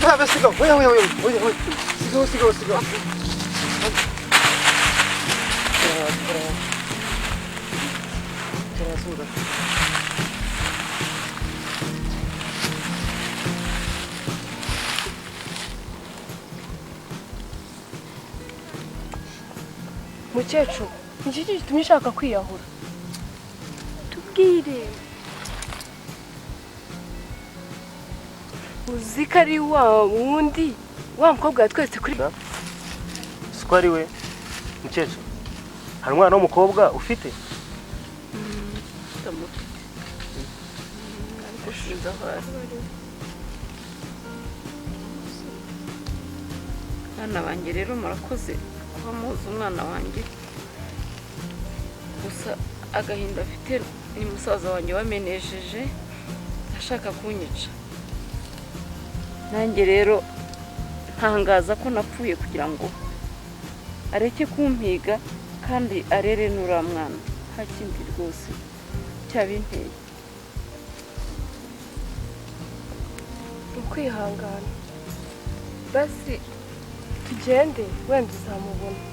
Have a cigar. Wait. Cigar. Mukecuru, iki gitumye ushaka kwiyahura? Tubwire. Uzi ko ari wa wundi wa mukobwa twese kuri Siko ari we mukecuru. Hari umwana w'umukobwa ufite? Bana banjye rero murakoze kuba muzi umwana wanjye. Gusa agahinda afite ni musaza wanjye wamenesheje ashaka kunyica. Nanjye rero ntangaza ko napfuye kugira ngo areke kumpiga kandi arere nura mwana. Nta kindi rwose cyabinteye. ukwihangana. Basi tugende wenda uzamubona.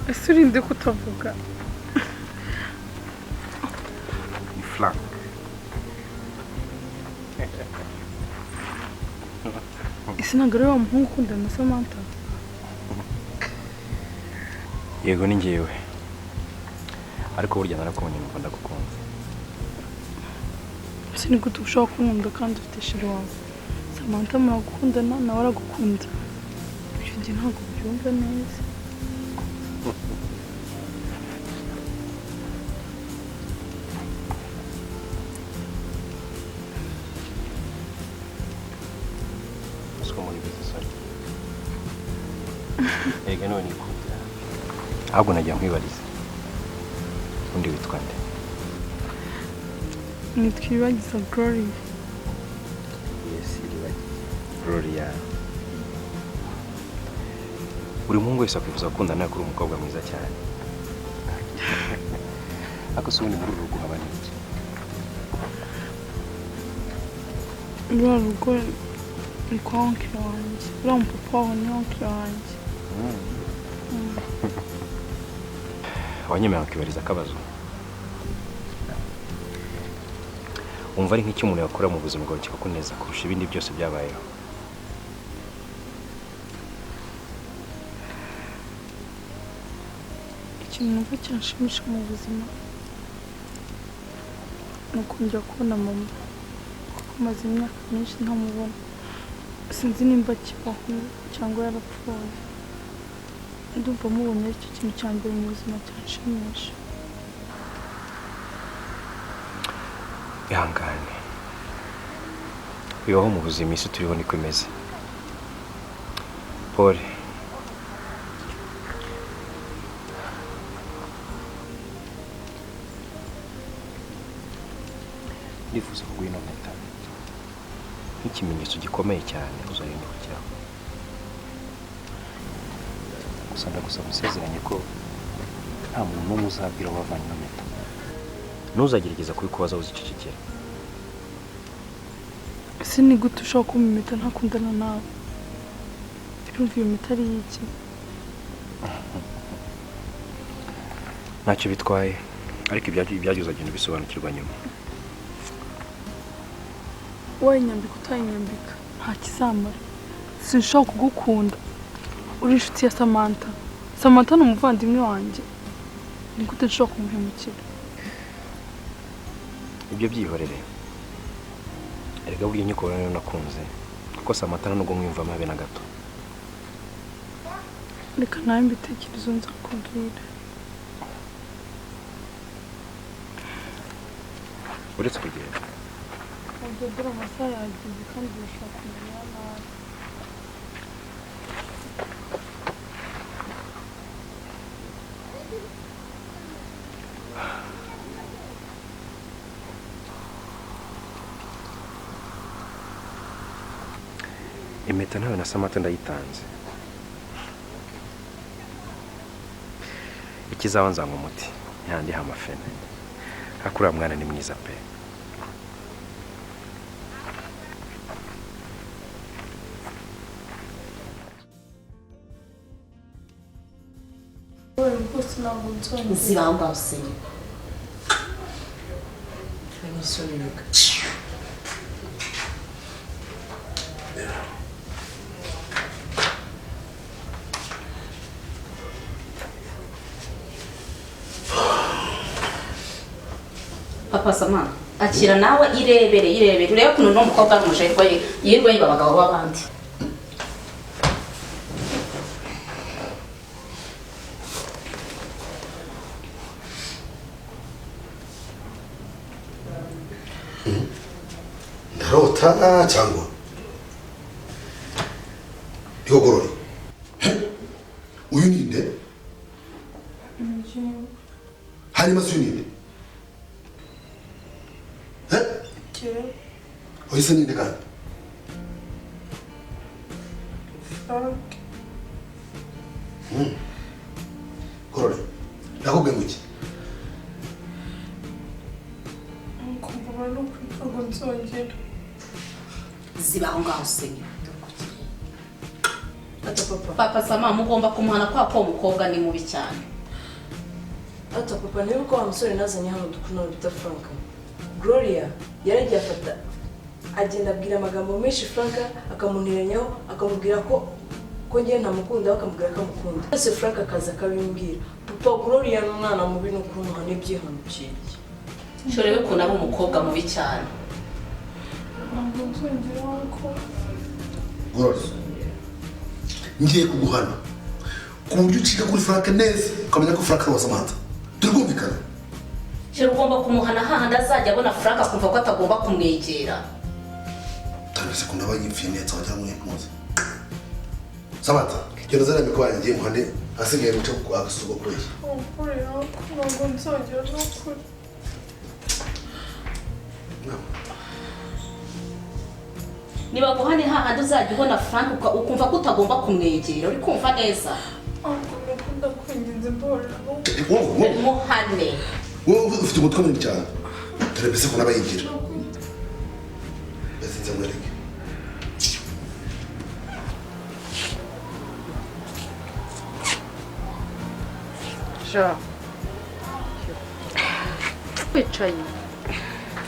Ese urinde kutavuga? Ni Frank. Ese ntabwo ari wa muhungu ukundana na Samantha? Yego ni njyewe. Ariko burya narakubonye numva ndagukunze. Ese ni gute ushobora kunkunda kandi ufite sheri wawe? Samantha muragukundana nawe aragukunda. Ibyo njye ntabwo byumva neza. Ega none nikunda. Ahubwo najya nkwibariza. Undi witwa nde? Nitwibagiza Glory. Yes, Gloria. Buri muhungu wese akwifuza gukundana kuri umukobwa mwiza cyane. Ako se ubundi muri uru rugo haba n'iki? Rwa rugo ni kwa oncle wanjye. Uriya mupapa wawe ni oncle wanjye. Wanyemera kwibariza akabazo. Umva ari nk'icyo umuntu yakora mu buzima bwawe kikakuneza kurusha ibindi byose byabayeho. Ikintu numva cyanshimisha mu buzima ni ukongera kubona mama, kuko maze imyaka myinshi ntamubona. Sinzi nimba akibaho cyangwa yarapfuye. Ndumva mubonye ari cyo kintu cya mbere mu buzima cyanshimisha. Ihangane. Bibaho mu buzima isi turiho niko imeze. Paul. Ndifuza kuguha ino mpeta nk'ikimenyetso gikomeye cyane uzahindukiraho. Gusa ndagusaba usezeranye ko nta muntu n'umwe uzabwira wavanye ino mpeta. Ntuzagerageza kubikubaza uzicecekera. Ese ni gute ushobora kumpa impeta ntakundana nawe? Urumva iyo mpeta ari iki? Ntacyo bitwaye, ariko ibyagiye uzagenda bisobanukirwa nyuma. Wayinyambika utayinyambika nta kizamara. Sinshobora kugukunda. Uri inshuti ya Samantha. Samantha ni umuvandimwe wanjye. Ni gute nshobora kumuhemukira? Ibyo byihorere. Erega burya nyiko rero nakunze. Kuko Samantha nubwo mwimva mabe na gato. reka nawe mbitekerezo nzakubwira. uretse kugenda Ubwo dore amasaha yagize kandi birashobora kumenya nabi. impeta nawe na Samantha ndayitanze, ikizaba nzanywa umuti yandi hamafene. Akura mwana ni mwiza pe. Zibamba usenye. Anishonika. Papa Sama, akira nawe irebere urebe kuno no mukobwa n'umushayirwa yirwa yibabagabo babandi. Ndarota cyangwa Yogorori. Uyu ninde? Hanyuma si ninde? Oyise ninde kandi? Gorori, nakubwiye ngo iki? Kumva no kwitwa nzongera. Zibaho ngaho usenye. Papa Sama mugomba kumuhana kwa mukobwa ni mubi cyane. Ata papa niba uko wa musore nazanye hano dukuna bita Frank. Gloria yaragiye afata agenda abwira amagambo menshi Frank akamuniranyaho akamubwira ko ngiye ntamukunda akamubwira ko amukunda. Ese Frank akaza akabimbwira. Papa Gloria n'umwana mubi no kumuhana ibyihanukiye. Shorewe kuna ari umukobwa mubi cyane. Ntabwo nzongera ko Gorori, ngiye kuguhana ku buryo ucika kuri Frank neza ukamenya ko Frank wa Samantha turumvikana. Shero ugomba kumuhana hahandi azajya abona Frank akumva ko atagomba kumwegera. Tanese kuna banyimfiye neza wajya mu impuzu. Samantha, genda zara mikwa yanjye muhane asigaye muce ku agasugo kuri. ukuri ntabwo nzongera no kuri. Niba guhane hahandi uzajya ubona Frank ukumva ko utagomba kumwegera uri kumva neza. Nakunda kwinginze mborera. Muhane. Wowe ufite umutwe munini cyane. Terebese kuna bayigira. Bezinze mwereke. Ja. Wicaye.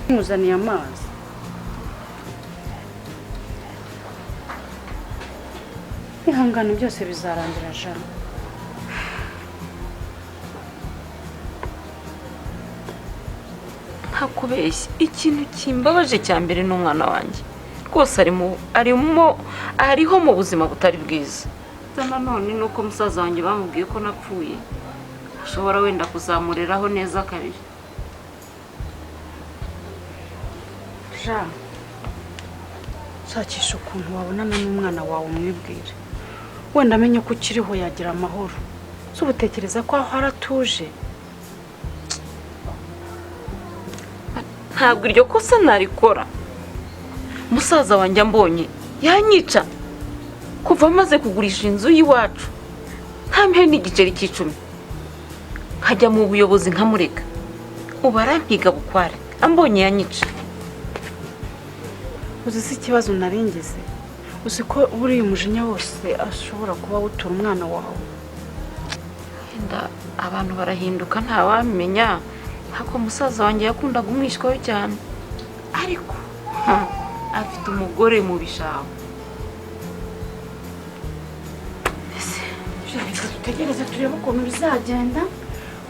Muzaniye amazi. Ihangane byose bizarangira jana. Ntakubeshye ikintu kimbabaje cya mbere n'umwana wanjye rwose ariho mu buzima butari bwiza. Nanone nuko musaza wanjye bamubwiye ko napfuye ashobora wenda kuzamureraho neza kabiri. Ja. Shakisha ukuntu wabonana n'umwana wawe umwibwire. Wenda amenye ko ukiriho yagira amahoro. Subutekereza ko aho aratuje. Ntabwo iryo kosa narikora. Musaza wanjye ambonye yanyica kuva amaze kugurisha inzu y'iwacu ntampe n'igiceri cy'icumi nkajya mu buyobozi nkamureka ubu arampiga bukware ambonye yanyica. Uzi si ikibazo naringize. Uzi ko buriya umujinya wose ashobora kuba wutura umwana wawe. Wenda abantu barahinduka ntawamenya. Hako musaza wanjye yakundaga umwishwayo cyane ariko afite umugore mu bishabo. Reka dutegereze turebe ukuntu bizagenda.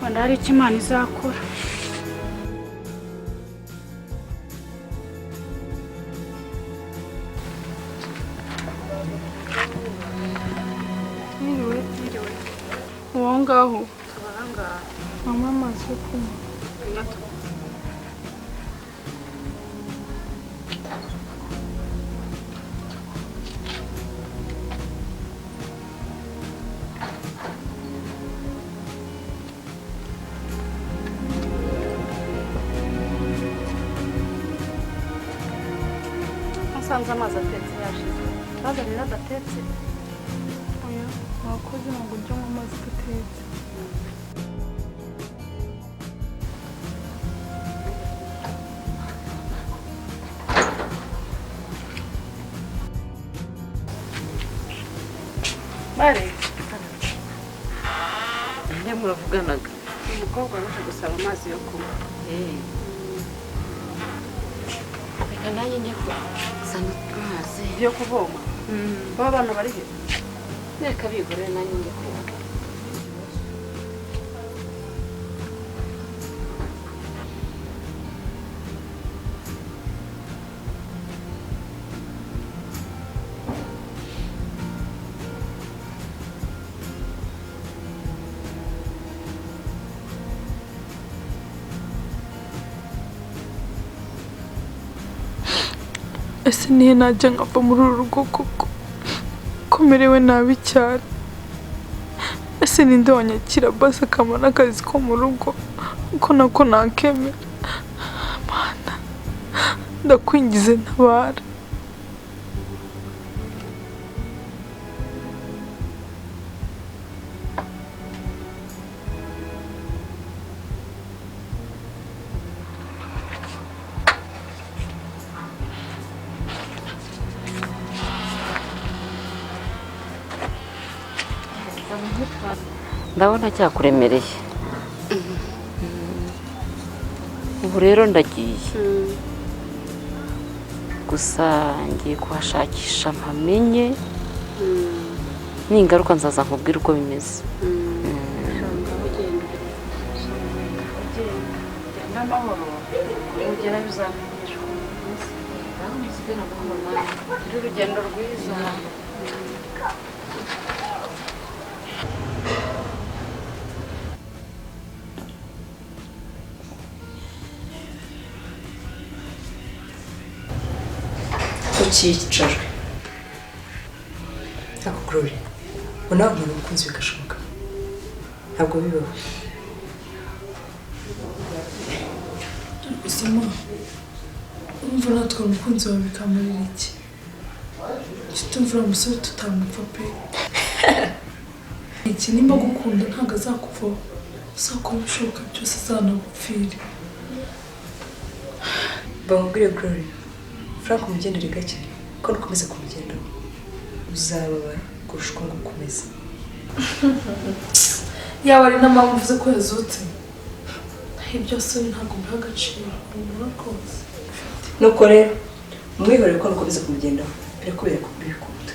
Wenda hari icyo Imana izakora. Niriwe. ngaho mama amazi yo kunywa Asanze amazi atetse yashize baza rero adatetse oya wakoze ntabwo njya mu mazi adatetse bare njye muravuganaga umukobwa waje gusaba amazi yo kunywa reka nanjye njye kuzana amazi yo kuvoma baba abana bari he reka bigorere nanjye njye kuvoma ese nihe najya nkava muri uru rugo koko ko merewe nabi cyane ese ninde wanyakira basi akamara akazi ko mu rugo uko nako nakemera mana ndakwingize ntabara ndabona cyakuremereye ubu rero ndagiye gusa ngiye kuhashakisha mpamenye n'ingaruka nzaza nkubwira uko bimeze n'amahoro ugera bizamenyeshwa urugendo rwiza ucyicajwe ako Glory unawe umuntu umukunzi bigashoboka ntabwo bibaho ubuzima umva natwe umukunzi wawe bikamurira iki kitumvura umusore tutamupfa pe iki nimba gukunda ntabwo azakuvaho uzakora ibishoboka byose azanagupfira bamubwire Glory Frank umugendere gake ko nukomeza kumugendaho uzababara kurusha uko ngukomeza yaba ari n'ampamvu uvuze ko yazutse ibyo asore ntabwo mbiha agaciro ubona rwose nuko rero umwihorere ko nukomeza kumugendaho birakubera ko bikunda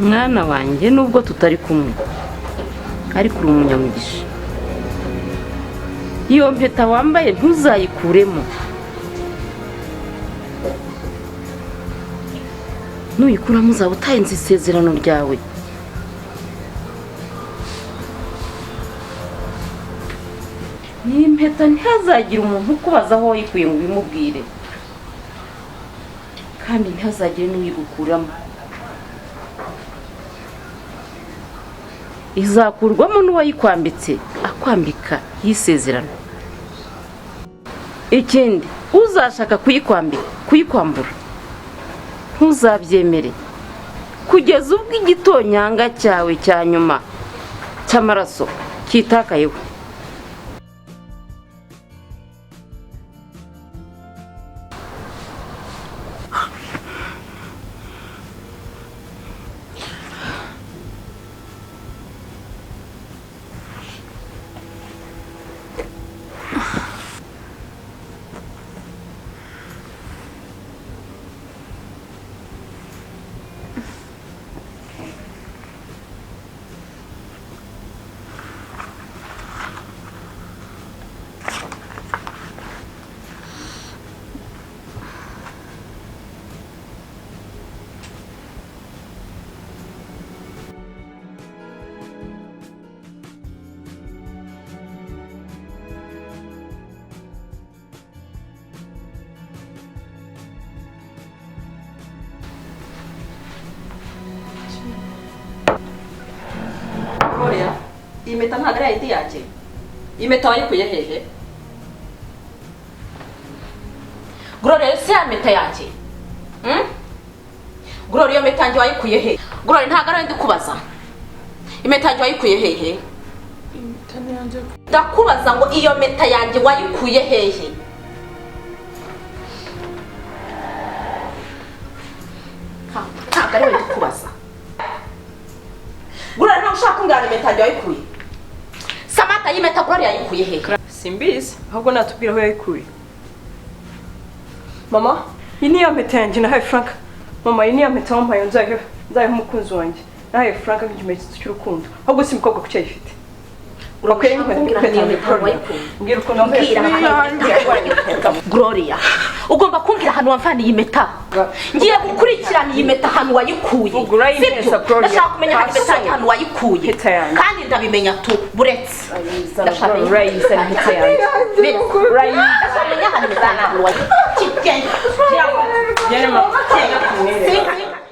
mwana wanjye nubwo tutari kumwe ariko uri umunyamugisha iyo mpeta wambaye ntuzayikuremo nuyikuramo uzaba utayenze isezerano ryawe iyi mpeta ntihazagire umuntu ukubaza aho wayikuye ngo ubimubwire kandi ntihazagire n'uyigukuramo izakurwamo n'uwayikwambitse akwambika y'isezerano ikindi uzashaka kuyikwambura ntuzabyemere kugeza ubwo igitonyanga cyawe cya nyuma cy'amaraso kitakayeho. Gloria, iyi mpeta ntabwo ari ayindi yanjye. Iyi mpeta wayikuye hehe? Gloria, si ya mpeta yanjye. Gloria, iyo mpeta yanjye wayikuye hehe? Gloria, ntabwo ari ayindi kubaza. Impeta yanjye wayikuye hehe? Ndakubaza ngo iyo mpeta yanjye wayikuye hehe? Ntabwo ari ayindi kubaza. Gloria, ntabwo ushaka kumbwira impeta yanjye wayikuye. Samantha, iyi mpeta Gloria yayikuye hehe? Simbizi, ahubwo natubwira aho yayikuye. Mama, iyi ni ya mpeta yanjye nahaye Frank. Mama, iyi ni ya mpeta wampaye nzayiha umukunzi wanjye. Nahaye Frank nk'ikimenyetso cy'urukundo. Ahubwo si umukobwa kuki ayifite. Urakwiriye mbwira ukuntu Gloria, ugomba kumbwira ahantu wamvaniye iyi mpeta. Ngiye gukurikirana iyi mpeta ahantu wayikuye. Ndashaka kumenya ahantu wayikuye. Kandi ndabimenya tu buretse. Ndashaka kumenya ahantu wayikuye.